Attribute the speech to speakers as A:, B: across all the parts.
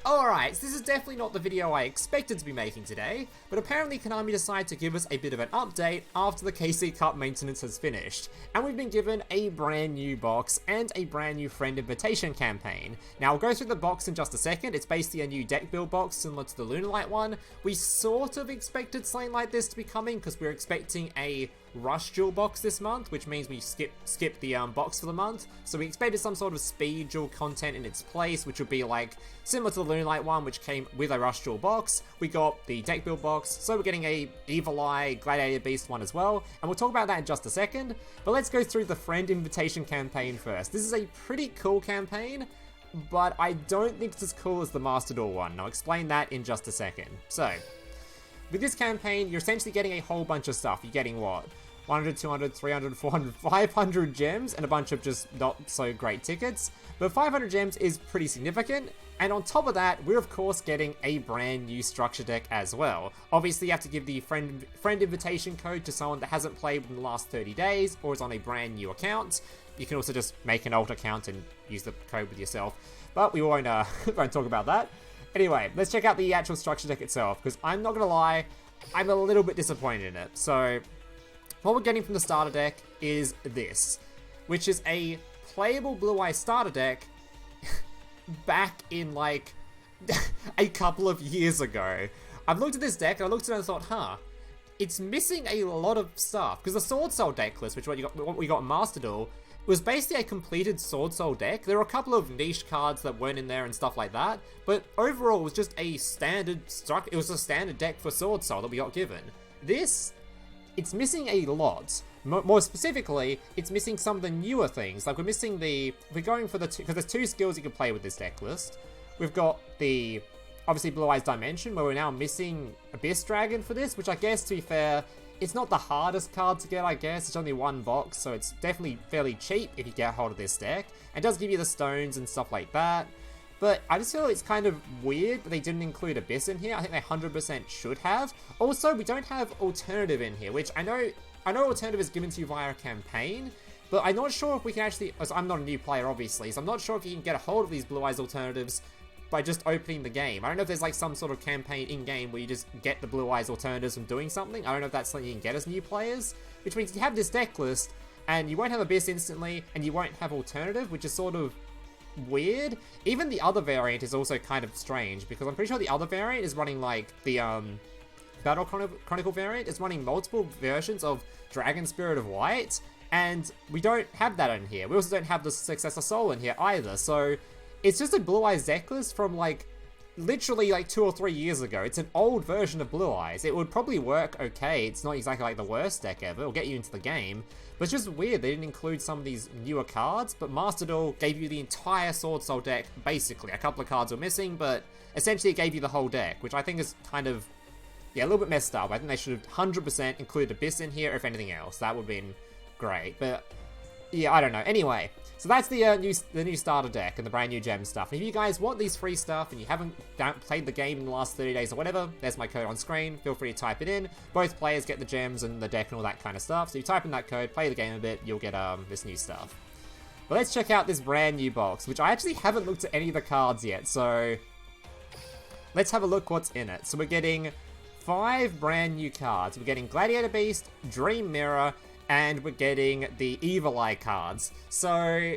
A: Alright, so this is definitely not the video I expected to be making today, but apparently Konami decided to give us a bit of an update after the KC Cup maintenance has finished, and we've been given a brand new box and a brand new friend invitation campaign. Now I'll go through the box in just a second. It's basically a new deck build box similar to the Lunalight one. We sort of expected something like this to be coming because we're expecting a Rush Duel box this month, which means we skip the box for the month. So we expected some sort of speed duel content in its place, which would be like similar to the Lunalight one, which came with a Rush Duel box. We got the deck build box, so we're getting a Evil Eye Gladiator Beast one as well, and we'll talk about that in just a second. But let's go through the friend invitation campaign first. This is a pretty cool campaign, but I don't think it's as cool as the Master Duel one. I'll explain that in just a second. So, with this campaign, you're essentially getting a whole bunch of stuff. You're getting what? 100, 200, 300, 400, 500 gems and a bunch of just not so great tickets. But 500 gems is pretty significant. And on top of that, we're of course getting a brand new structure deck as well. Obviously, you have to give the friend invitation code to someone that hasn't played within the last 30 days or is on a brand new account. You can also just make an old account and use the code with yourself. But we won't talk about that. Anyway, let's check out the actual structure deck itself, because I'm not gonna lie, I'm a little bit disappointed in it. So, what we're getting from the starter deck is this, which is a playable Blue-Eye starter deck back in like a couple of years ago. I've looked at this deck and I looked at it and I thought, it's missing a lot of stuff, because the Sword Soul deck list, which what we got in Master Duel, was basically a completed Sword Soul deck. There were a couple of niche cards that weren't in there and stuff like that, but overall it was just a standard it was a standard deck for Sword Soul that we got given. This, it's missing a lot. More specifically, it's missing some of the newer things. Like we're going for because there's two skills you can play with this deck list. We've got the, obviously, Blue Eyes Dimension, where we're now missing Abyss Dragon for this, which I guess, to be fair, it's not the hardest card to get, I guess. It's only one box, so it's definitely fairly cheap if you get hold of this deck. It does give you the stones and stuff like that. But I just feel it's kind of weird that they didn't include Abyss in here. I think they 100% should have. Also, we don't have Alternative in here, which I know Alternative is given to you via a campaign, but I'm not sure if we can actually, as I'm not a new player obviously, so I'm not sure if you can get a hold of these Blue Eyes Alternatives by just opening the game. I don't know if there's like some sort of campaign in-game where you just get the Blue Eyes Alternatives from doing something. I don't know if that's something you can get as new players, which means you have this deck list, and you won't have Abyss instantly, and you won't have Alternative, which is sort of weird. Even the other variant is also kind of strange, because I'm pretty sure the other variant is running like the Battle Chronicle variant is running multiple versions of Dragon Spirit of White, and we don't have that in here. We also don't have the Successor Soul in here either, so it's just a Blue Eyes deck list from like literally like 2 or 3 years ago. It's an old version of Blue Eyes. It would probably work okay. It's not exactly like the worst deck ever. It'll get you into the game, but it's just weird they didn't include some of these newer cards. But Master Duel gave you the entire Sword Soul deck, basically. A couple of cards were missing, but essentially it gave you the whole deck, which I think is kind of, yeah, a little bit messed up. I think they should have 100% included Abyss in here, if anything else. That would have been great, but yeah, I don't know. Anyway, so that's the new starter deck and the brand new gem stuff. And if you guys want these free stuff and you haven't played the game in the last 30 days or whatever, there's my code on screen. Feel free to type it in. Both players get the gems and the deck and all that kind of stuff. So you type in that code, play the game a bit, you'll get this new stuff. But let's check out this brand new box, which I actually haven't looked at any of the cards yet. So let's have a look what's in it. So we're getting 5 brand new cards. We're getting Gladiator Beast, Dream Mirror, and we're getting the Evil Eye cards. So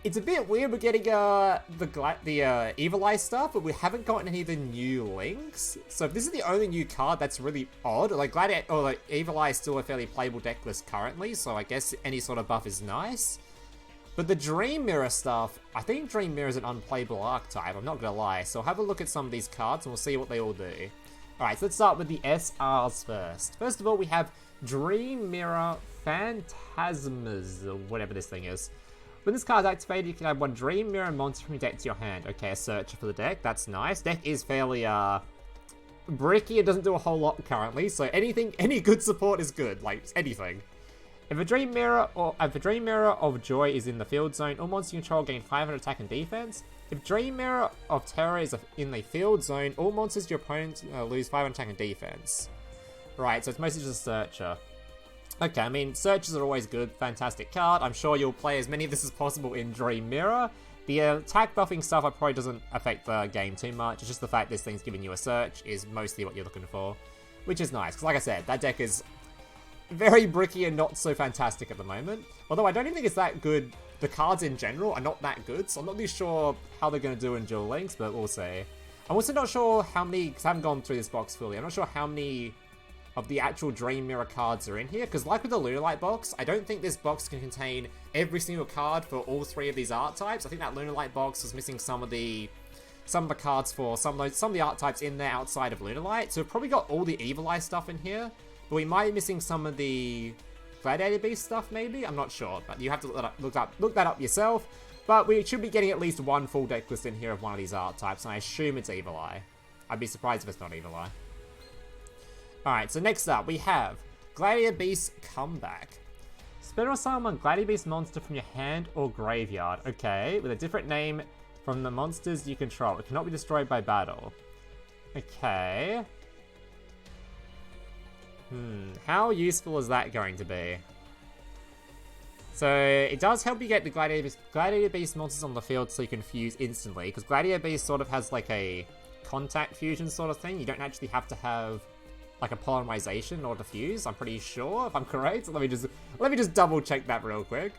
A: it's a bit weird we're getting the Evil Eye stuff, but we haven't gotten any of the new links. So if this is the only new card, that's really odd. Like Gladiator or like Evil Eye is still a fairly playable deck list currently, so I guess any sort of buff is nice. But the Dream Mirror stuff, I think Dream Mirror is an unplayable archetype, I'm not gonna lie. So have a look at some of these cards and we'll see what they all do. Alright, so let's start with the SRs first. First of all, we have Dream Mirror Phantasmas, or whatever this thing is. When this card is activated, you can add 1 Dream Mirror monster from your deck to your hand. Okay, a searcher for the deck, that's nice. Deck is fairly, bricky, it doesn't do a whole lot currently, so any good support is good, like, anything. If a Dream Mirror of Joy is in the field zone, all monsters you control gain 500 attack and defense. If Dream Mirror of Terror is in the field zone, all monsters your opponent lose 500 attack and defense. Right, so it's mostly just a searcher. Okay, I mean, searchers are always good, fantastic card. I'm sure you'll play as many of this as possible in Dream Mirror. The attack buffing stuff probably doesn't affect the game too much. It's just the fact this thing's giving you a search is mostly what you're looking for, which is nice. Because like I said, that deck is very bricky and not so fantastic at the moment. Although I don't even think it's that good. The cards in general are not that good, so I'm not really sure how they're going to do in Duel Links, but we'll see. I'm also not sure how many, because I haven't gone through this box fully, I'm not sure how many of the actual Dream Mirror cards are in here, because like with the Lunalight box, I don't think this box can contain every single card for all 3 of these art types. I think that Lunalight box was missing some of the cards for some of the art types in there outside of Lunalight, so we've probably got all the Evil Eye stuff in here, but we might be missing some of the Gladiator Beast stuff, maybe? I'm not sure, but you have to look that up yourself. But we should be getting at least one full deck list in here of one of these art types, and I assume it's Evil Eye. I'd be surprised if it's not Evil Eye. Alright, so next up we have Gladiator Beast Comeback. Special summon Gladiator Beast monster from your hand or graveyard. Okay, with a different name from the monsters you control. It cannot be destroyed by battle. Okay. How useful is that going to be? So, it does help you get the Gladiator Beast monsters on the field so you can fuse instantly, because Gladiator Beast sort of has like a contact fusion sort of thing. You don't actually have to have like a polymerization in order to fuse, I'm pretty sure, if I'm correct. Let me just double check that real quick.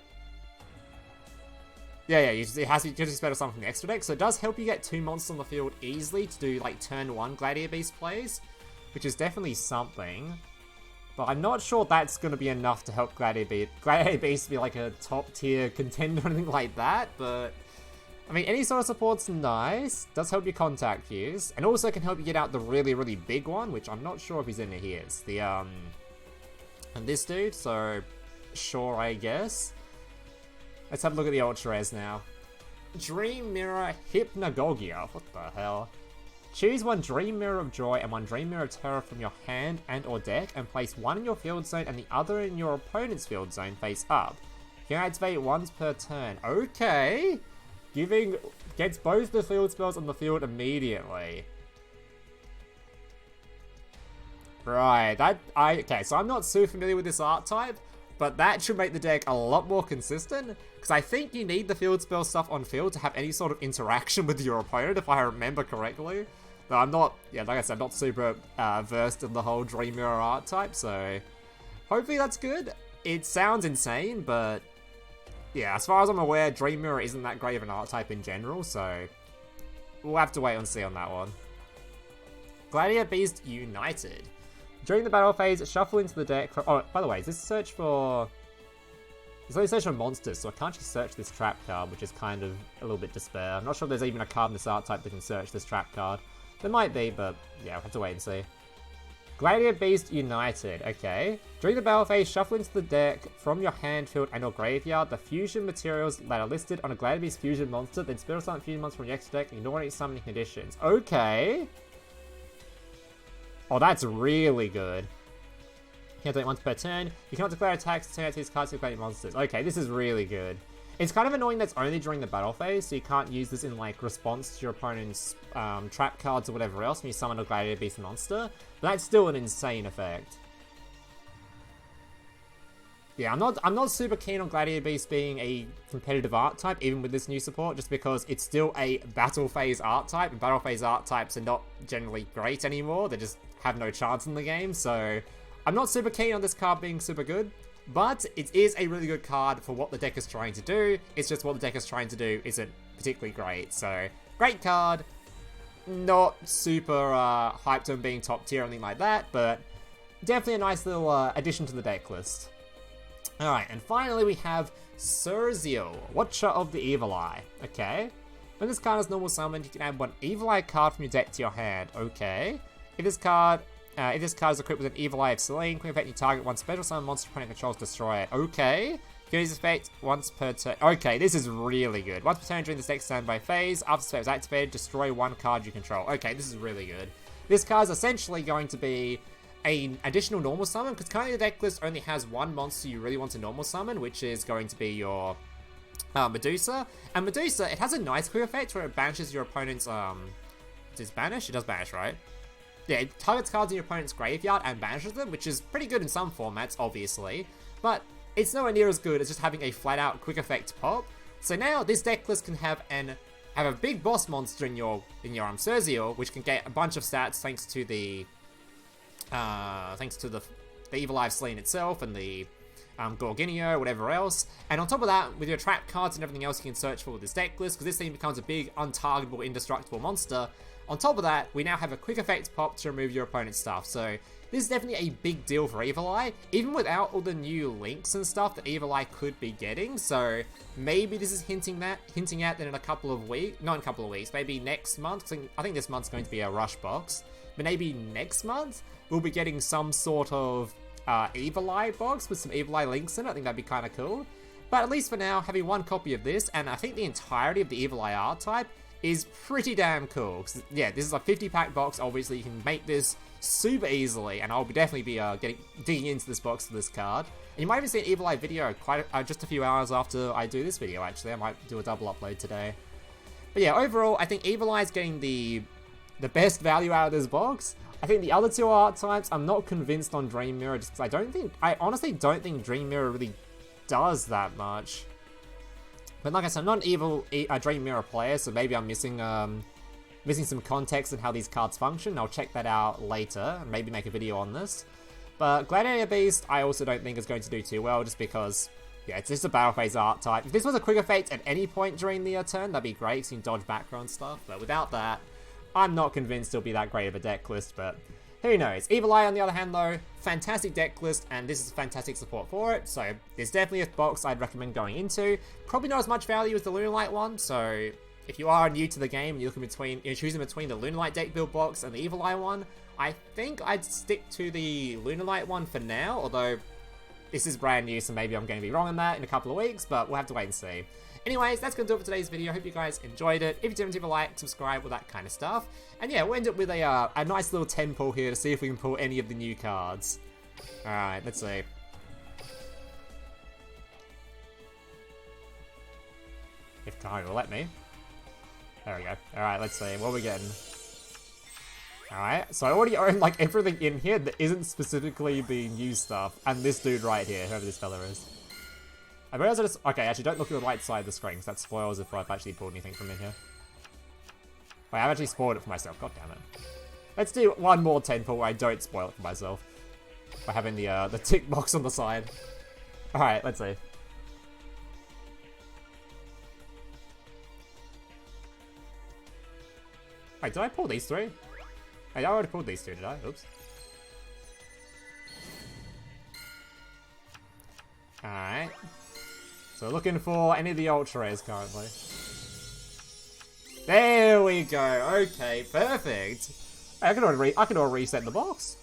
A: Yeah, it has to be special summon from the extra deck, so it does help you get 2 monsters on the field easily to do like turn 1 Gladiator Beast plays, which is definitely something. But I'm not sure that's going to be enough to help Gladiator Beast be like a top tier contender or anything like that, but I mean, any sort of support's nice. Does help your contact fuse, and also can help you get out the really, really big one, which I'm not sure if he's in here. It's the, and this dude, so sure, I guess. Let's have a look at the Ultra Rares now. Dream Mirror Hypnagogia. What the hell? Choose one Dream Mirror of Joy and one Dream Mirror of Terror from your hand and or deck, and place one in your field zone and the other in your opponent's field zone face up. You can activate once per turn. Okay! Gets both the field spells on the field immediately. Right, okay, so I'm not super familiar with this art type, but that should make the deck a lot more consistent, because I think you need the field spell stuff on field to have any sort of interaction with your opponent, if I remember correctly. But I'm not, yeah, like I said, I'm not super versed in the whole Dream Mirror art type, so hopefully that's good. It sounds insane, but yeah, as far as I'm aware, Dream Mirror isn't that great of an art type in general, so we'll have to wait and see on that one. Gladiator Beast United. During the battle phase, shuffle into the deck for... Oh, by the way, is this search for... It's only search for monsters, so I can't just search this trap card, which is kind of a little bit despair. I'm not sure if there's even a card in this art type that can search this trap card. There might be, but yeah, we'll have to wait and see. Gladiator Beast United, okay. During the battle phase, shuffle into the deck from your hand, field, and or graveyard the fusion materials that are listed on a Gladiator Beast fusion monster, then special summon fusion monster from your extra deck, ignore any summoning conditions. Okay. Oh, that's really good. You can do it once per turn. You cannot declare attacks, turn out these cards to declare monsters. Okay, this is really good. It's kind of annoying that's only during the battle phase, so you can't use this in like response to your opponent's trap cards or whatever else when you summon a Gladiator Beast monster. But that's still an insane effect. Yeah, I'm not super keen on Gladiator Beast being a competitive art type, even with this new support, just because it's still a battle phase art type, and battle phase art types are not generally great anymore. They just have no chance in the game, so I'm not super keen on this card being super good. But it is a really good card for what the deck is trying to do. It's just what the deck is trying to do isn't particularly great. So, great card. Not super hyped on being top tier or anything like that, but definitely a nice little addition to the deck list. Alright, and finally we have Sergio, Watcher of the Evil Eye. Okay. When this card is normal summoned, you can add one Evil Eye card from your deck to your hand. Okay. If this card is equipped with an Evil Eye of Selene, can affect your target one special summon monster opponent controls, destroy it. Okay. You can use this effect once per turn. Okay, this is really good. Once per turn during this deck standby phase, after this effect is activated, destroy one card you control. Okay, this is really good. This card is essentially going to be an additional normal summon, because currently the deck list only has one monster you really want to normal summon, which is going to be your Medusa. And Medusa, it has a nice quick effect where it banishes your opponent's, does it banish? It does banish, right? Yeah, it targets cards in your opponent's graveyard and banishes them, which is pretty good in some formats, obviously. But it's nowhere near as good as just having a flat-out quick effect pop, So now this deck list can have a big boss monster in your Cerzio, which can get a bunch of stats thanks to the Evil Eye Slain itself and the Gorginio, whatever else. And on top of that, with your trap cards and everything else you can search for with this deck list, because this thing becomes a big, untargetable, indestructible monster. On top of that, we now have a quick effect pop to remove your opponent's stuff. So this is definitely a big deal for Evil Eye, even without all the new links and stuff that Evil Eye could be getting. So maybe this is hinting at that in a couple of weeks, not in a couple of weeks, maybe next month. I think this month's going to be a rush box, but maybe next month we'll be getting some sort of Evil Eye box with some Evil Eye links in it. I think that'd be kind of cool. But at least for now, having one copy of this, and I think the entirety of the Evil Eye art type is pretty damn cool. Yeah, this is a 50-pack box. Obviously, you can make this super easily, and I'll definitely be digging into this box for this card. And you might even see an Evil Eye video just a few hours after I do this video, actually. I might do a double upload today. But yeah, overall, I think Evil Eye is getting the best value out of this box. I think the other two art types, I'm not convinced on Dream Mirror, just because I honestly don't think Dream Mirror really does that much. But like I said, I'm not an Dream Mirror player, so maybe I'm missing some context on how these cards function. I'll check that out later, and maybe make a video on this. But Gladiator Beast, I also don't think is going to do too well, just because, yeah, it's just a battle phase art type. If this was a quick effect at any point during the turn, that'd be great, because you can dodge background stuff. But without that, I'm not convinced it'll be that great of a deck list, but who knows. Evil Eye, on the other hand, though, fantastic deck list, and this is fantastic support for it, so there's definitely a box I'd recommend going into. Probably not as much value as the Lunalight one, so if you are new to the game and you're choosing between the Lunalight deck build box and the Evil Eye one, I think I'd stick to the Lunalight one for now, although this is brand new, so maybe I'm going to be wrong on that in a couple of weeks, but we'll have to wait and see. Anyways, that's going to do it for today's video. I hope you guys enjoyed it. If you did, leave a like, subscribe, all that kind of stuff. And yeah, we'll end up with a nice little 10 pull here to see if we can pull any of the new cards. Alright, let's see. If Kai will let me. There we go. Alright, let's see. What are we getting? Alright, so I already own like everything in here that isn't specifically the new stuff. And this dude right here, whoever this fella is. I realize I just... Okay, actually, don't look at the right side of the screen, because that spoils if I've actually pulled anything from in here. Wait, I've actually spoiled it for myself. God damn it. Let's do one more 10 pull where I don't spoil it for myself. By having the tick box on the side. Alright, let's see. Wait, did I pull these three? Hey, I already pulled these two, did I? Oops. Alright. So looking for any of the ultra rares currently. There we go. Okay, perfect. I can all reset the box.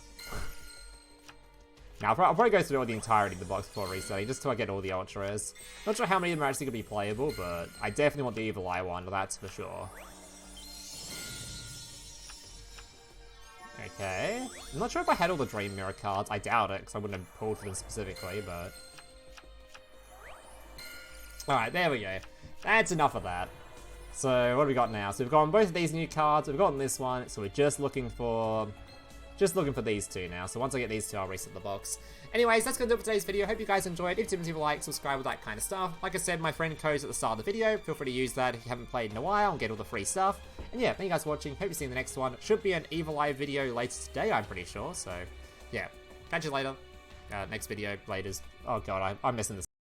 A: Now I'll probably go through all the entirety of the box before resetting, just till I get all the ultra rares. Not sure how many of them are actually gonna be playable, but I definitely want the Evil Eye one. That's for sure. Okay. I'm not sure if I had all the Dream Mirror cards. I doubt it, because I wouldn't have pulled for them specifically, but... Alright, there we go. That's enough of that. So, what do we got now? So we've gotten both of these new cards, we've gotten this one, so we're just looking for these two now. So once I get these two, I'll reset the box. Anyways, that's going to do it for today's video. Hope you guys enjoyed. If you did, leave a like, subscribe, all that kind of stuff. Like I said, my friend code's at the start of the video. Feel free to use that if you haven't played in a while and get all the free stuff. And yeah, thank you guys for watching. Hope you see you in the next one. Should be an Evil Eye video later today, I'm pretty sure. So, yeah. Catch you later. Next video, laters. Oh god, I'm missing this.